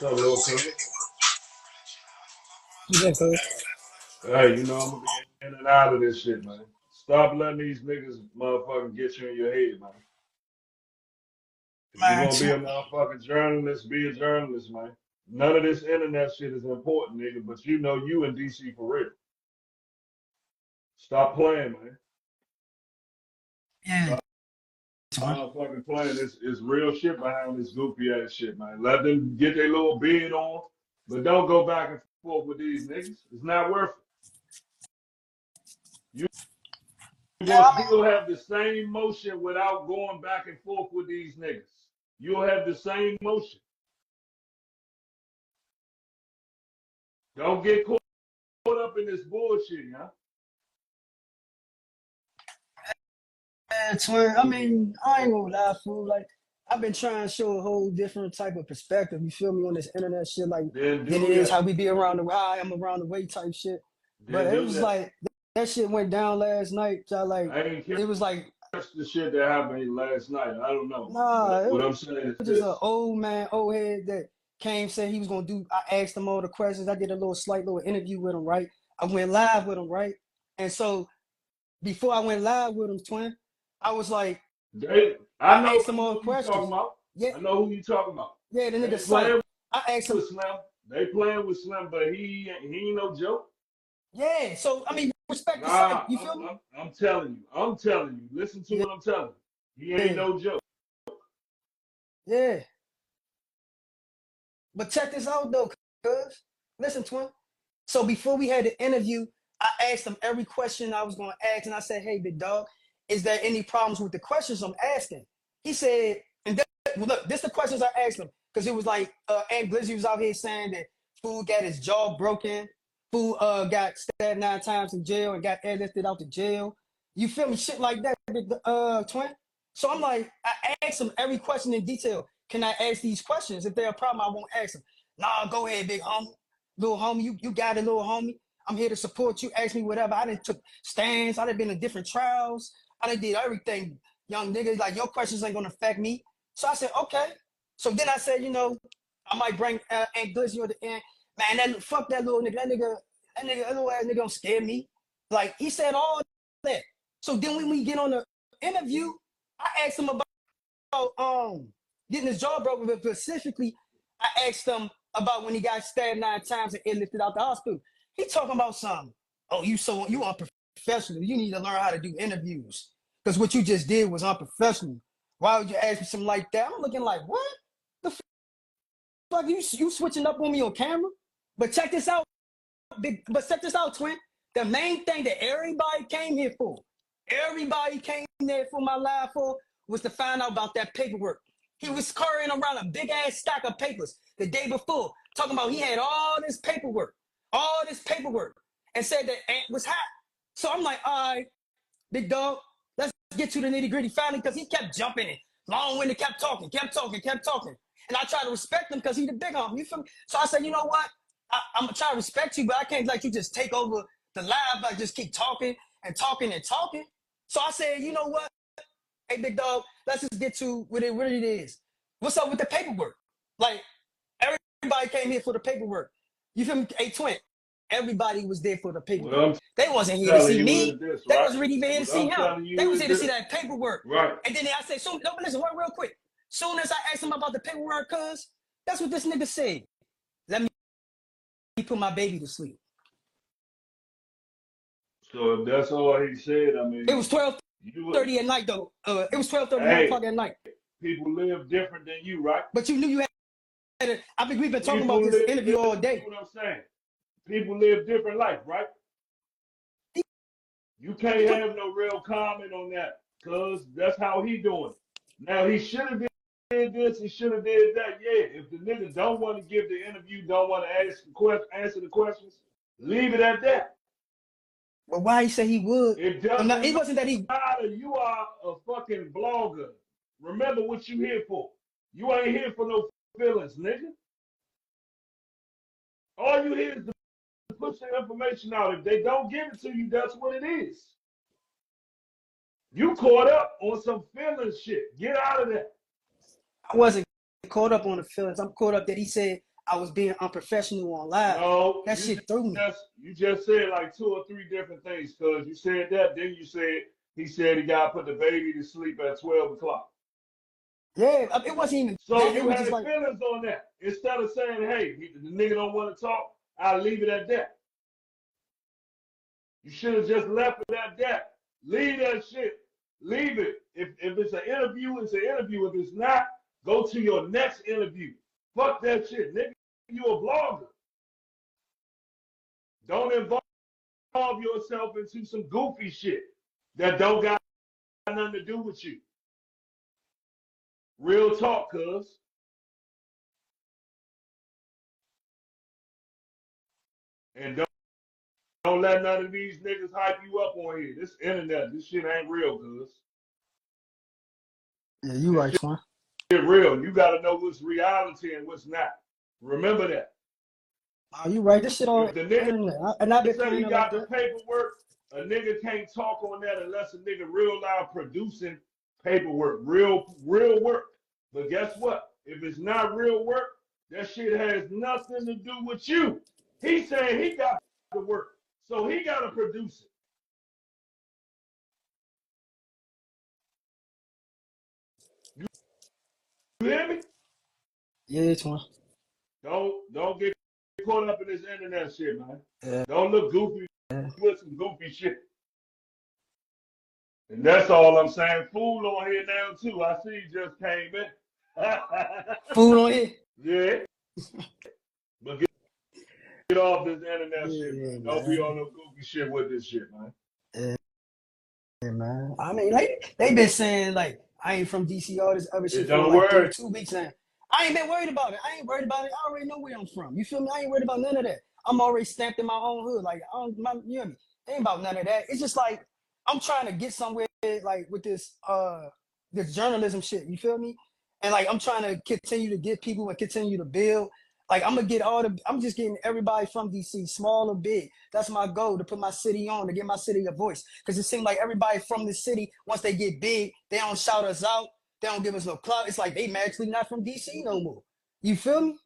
What's up, little cuz? Yeah, cuz. Hey, I'm gonna be in and out of this shit, man. Stop letting these niggas motherfucking get you in your head, man. If you're Man, gonna be a motherfucking journalist, be a journalist, man. None of this internet shit is important, nigga, but you in DC for real. Stop playing, man. yeah, Stop motherfucking playing. It's real shit behind this goofy ass shit, man. Let them get their little bid on, but don't go back and forth with these niggas. It's not worth it. You're yeah. gonna I mean, still have the same motion without going back and forth with these niggas. You'll have the same motion. Don't get caught up in this bullshit, huh? man, twin. I mean, I ain't gonna lie, fool. Like, I've been trying to show a whole different type of perspective. You feel me on this internet shit, like Then than it do is that. how we be around the I am around the way type shit. But Then it do was that. like that shit went down last night. So like, I ain't it was like, catch the shit that happened last night. I don't know. But nah, it what was I'm saying is just an this. old man, old head that came said he was gonna do. I asked him all the questions. I did a little slight little interview with him, right? I went live with him, right? And so before I went live with him, twin, I was like. I I know asked him all who you talking questions. about. Yeah, I know who you talking about. yeah, the nigga They Sight. playing I asked him, with Slim. They playing with Slim, but he ain't no joke. yeah. So I mean, respect the Sight. Nah, You I'm, feel me? I'm, I'm telling you. I'm telling you. Listen to Yeah, what I'm telling you. He ain't yeah, no joke. yeah. But check this out though, cuz. Listen, twin. So before we had the interview, I asked him every question I was gonna ask, and I said, "Hey, big dog, is there any problems with the questions I'm asking?" He said, and well, look, this the questions I asked him because it was like, Aunt Glizzy was out here saying that fool got his jaw broken, fool got stabbed 9 times in jail and got airlifted out to jail. You feel me? Shit like that, twin. So I'm like, I asked him every question in detail. Can I ask these questions? If they're a problem, I won't ask them. Nah, go ahead, big homie. Little homie, you got it, little homie. I'm here to support you. Ask me whatever. I done took stands. I done been in different trials. I done did everything. Young niggas, like your questions ain't gonna affect me. So I said, okay. So then I said, I might bring Aunt Glizzy at the end. Man, that fuck that little nigga. That little ass nigga don't scare me. Like he said all that. So then when we get on the interview, I asked him about getting his jaw broken, but specifically, I asked him about when he got stabbed 9 times and airlifted out the hospital. He talking about something. Oh, you unprofessional. You need to learn how to do interviews because what you just did was unprofessional. Why would you ask me something like that? I'm looking like, what the fuck? You switching up on me on camera? But check this out, but check this out, twin. The main thing that everybody came there for my live for, was to find out about that paperwork. He was carrying around a big ass stack of papers the day before, talking about he had all this paperwork, and said that Ant was hot. So I'm like, all right, big dog, let's get to the nitty gritty finally, because he kept jumping in. Long winded, kept talking, kept talking, kept talking. And I try to respect him because he's the big homie. You feel me? So I said, you know what? I'm gonna try to respect you, but I can't let you just take over the live, like just keep talking and talking and talking. So I said, you know what? Hey, big dog, let's just get to what it is. What's up with the paperwork? Like, everybody came here for the paperwork. You feel me? Hey, twin, everybody was there for the What paperwork. I'm They wasn't here to telling see you is me. this, They right? wasn't really even here to What see I'm him. telling They you was is here to see this, that paperwork. right? And then I said, no, but listen, real quick. Soon as I asked him about the paperwork, cuz, that's what this nigga said. Let me put my baby to sleep. So if that's all he said, I It mean, was twelve you would, thirty at night, though. It was 12:30, 1 hey, o'clock at night. people live different than you, right? But you knew you had it. I think we've been talking about People this live, interview all listen to day. what I'm saying. People live different life, right? You can't have no real comment on that, cause that's how he doing it. Now he should have did this, he should have did that. Yeah, if the nigga don't want to give the interview, don't want to answer the questions, leave it at that. But why he said he would? It No, doesn't it wasn't that he. matter. You are a fucking blogger. Remember what you here for. You ain't here for no feelings, nigga. All you here is to push the information out. If they don't give it to you, that's what it is. You caught up on some feelings shit. Get out of that. I wasn't caught up on the feelings. I'm caught up that he said I was being unprofessional on live. No, That shit threw me. you just said like 2 or 3 different things, cuz you said that, then you said he said he gotta put the baby to sleep at 12 o'clock. Yeah, it wasn't even So that. It you was had just like, feelings on that. Instead of saying, hey, the nigga don't want to talk, I'll leave it at that. You should have just left it at that. Leave that shit. Leave it. If it's an interview, it's an interview. If it's not, go to your next interview. Fuck that shit. Nigga, you a blogger. Don't involve yourself into some goofy shit that don't got nothing to do with you. Real talk, cuz. And don't let none of these niggas hype you up on here. This internet, this shit ain't real, cuz. yeah, you This right, Twin. shit real. You gotta know what's reality and what's not. Remember that. Oh, you right. This shit on If the nigga internet, and I've been say playing he it like got the that. paperwork, a nigga can't talk on that unless a nigga real loud producing paperwork, real work. But guess what? If it's not real work, that shit has nothing to do with you. He's saying he got the work, so he got to produce it. You hear me? Yeah, Twin. Don't get caught up in this internet shit, man. Yeah. Don't look goofy with some goofy shit. And that's all I'm saying. Fool on here now too. I see you just came in. Food on here. Yeah. But get off this internet shit, Yeah, man. Don't be man. on no goofy shit with this shit, man. Yeah, man. I mean, like they been saying like I ain't from DC, all this other It shit for don't like worry. 2 weeks now. I ain't been worried about it. I ain't worried about it. I already know where I'm from. You feel me? I ain't worried about none of that. I'm already stamped in my own hood. Like you know me. It ain't about none of that. It's just like I'm trying to get somewhere like with this journalism shit. You feel me? And like I'm trying to continue to get people and continue to build. Like I'm just getting everybody from DC, small or big. That's my goal, to put my city on, to get my city a voice. Because it seems like everybody from the city, once they get big, they don't shout us out. They don't give us no clout. It's like they magically not from DC no more. You feel me?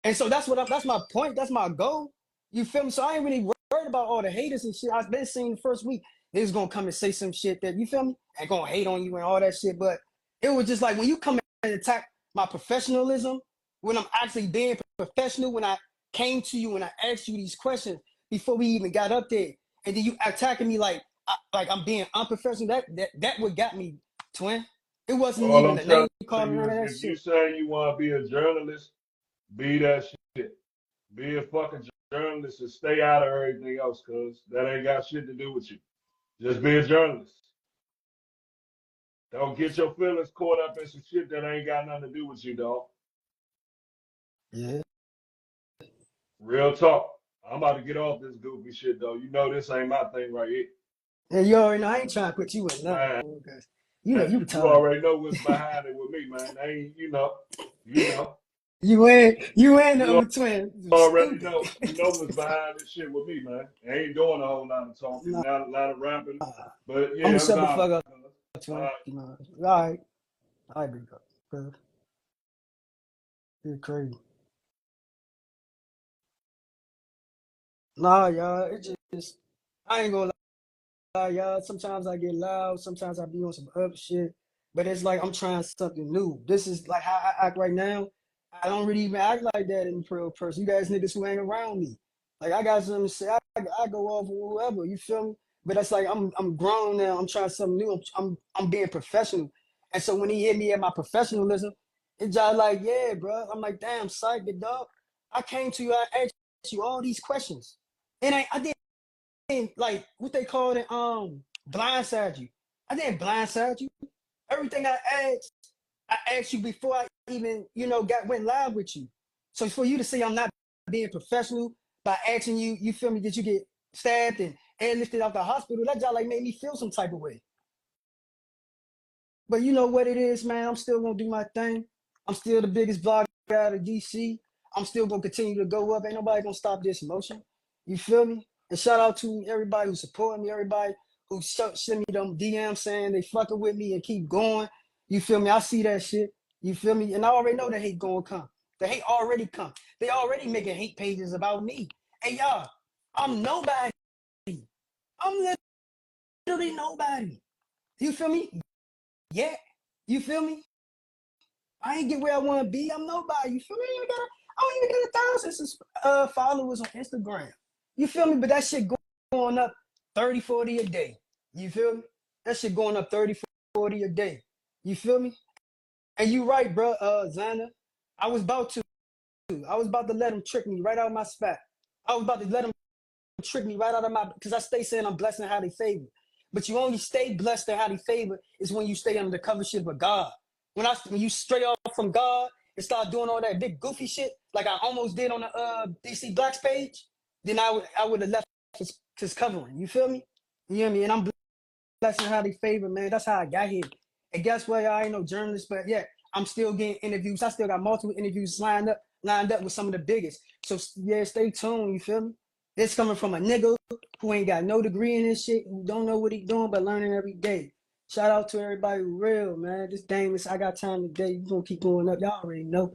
And so that's my point. That's my goal. You feel me? So I ain't really worried about all the haters and shit. I've been seeing the first week, they was gonna come and say some shit that, you feel me, and gonna hate on you and all that shit. But it was just like when you come and attack my professionalism, when I'm actually being professional, when I came to you and I asked you these questions before we even got up there, and then you attacking me like I'm being unprofessional. That what got me, Twin. It wasn't All even I'm the telling name calling, you none of is that if you shit. say you want to be a journalist, be that shit. Be a fucking journalist and stay out of everything else, cuz that ain't got shit to do with you. Just be a journalist. Don't get your feelings caught up in some shit that ain't got nothing to do with you, dog. Yeah. Real talk. I'm about to get off this goofy shit, though. You know this ain't my thing right here. And you already know I ain't trying to put you in nothing, Man, because you know you you retarded. already know what's behind it with me, man. I ain't, you know. You ain't You no twin. You already stupid. know. You know what's behind this shit with me, man. I ain't doing a whole lot of talking, Nah, not a lot of rapping. But I'm gonna yeah, I'm shut the gone. fuck up, All twin. right. You know, all right, I agree, bro. You're crazy. Nah, y'all, it just I ain't gonna lie, y'all. Sometimes I get loud. Sometimes I be on some other shit. But it's like I'm trying something new. This is like how I act right now. I don't really even act like that in real person. You guys niggas who ain't around me. Like I got something to say. I go off with whoever. You feel me? But that's like I'm grown now. I'm trying something new. I'm being professional. And so when he hit me at my professionalism, it's just like, yeah, bro. I'm like, damn, psych, big dog. I came to you. I asked you all these questions, and I didn't like what they call it. Blindside you. I didn't blindside you. Everything I asked you before I even, went live with you. So for you to say I'm not being professional by asking you, you feel me, did you get stabbed and airlifted out the hospital? That just like made me feel some type of way. But you know what it is, man. I'm still gonna do my thing. I'm still the biggest blogger out of DC. I'm still gonna continue to go up. Ain't nobody gonna stop this motion. You feel me? And shout out to everybody who's supporting me, everybody who send me them DMs saying they fucking with me and keep going. You feel me? I see that shit. You feel me? And I already know that hate gonna come. The hate already come. They already making hate pages about me. Hey y'all, I'm nobody. I'm literally nobody. You feel me? Yeah. You feel me? I ain't get where I want to be. I'm nobody. You feel me? I don't even got 1,000 followers on Instagram. You feel me? But that shit going up 30, 40 a day. You feel me? That shit going up 30, 40 a day. You feel me? And you right, bro, Xander. I was about to. I was about to let him trick me right out of my spot. I was about to let him trick me right out of my, because I stay saying I'm blessed and highly favored. But you only stay blessed and highly favored is when you stay under the covership of God. When you stray off from God and start doing all that big goofy shit, like I almost did on the DC Blacks page, then I would have left his covering. You feel me? You hear me? And I'm blessed and highly favored, man. That's how I got here. And guess what? I ain't no journalist, but yeah, I'm still getting interviews. I still got multiple interviews lined up with some of the biggest. So yeah, stay tuned. You feel me? This coming from a nigga who ain't got no degree in this shit, who don't know what he doing, but learning every day. Shout out to everybody who real, man. This game is, I got time today. You gonna keep going up. Y'all already know.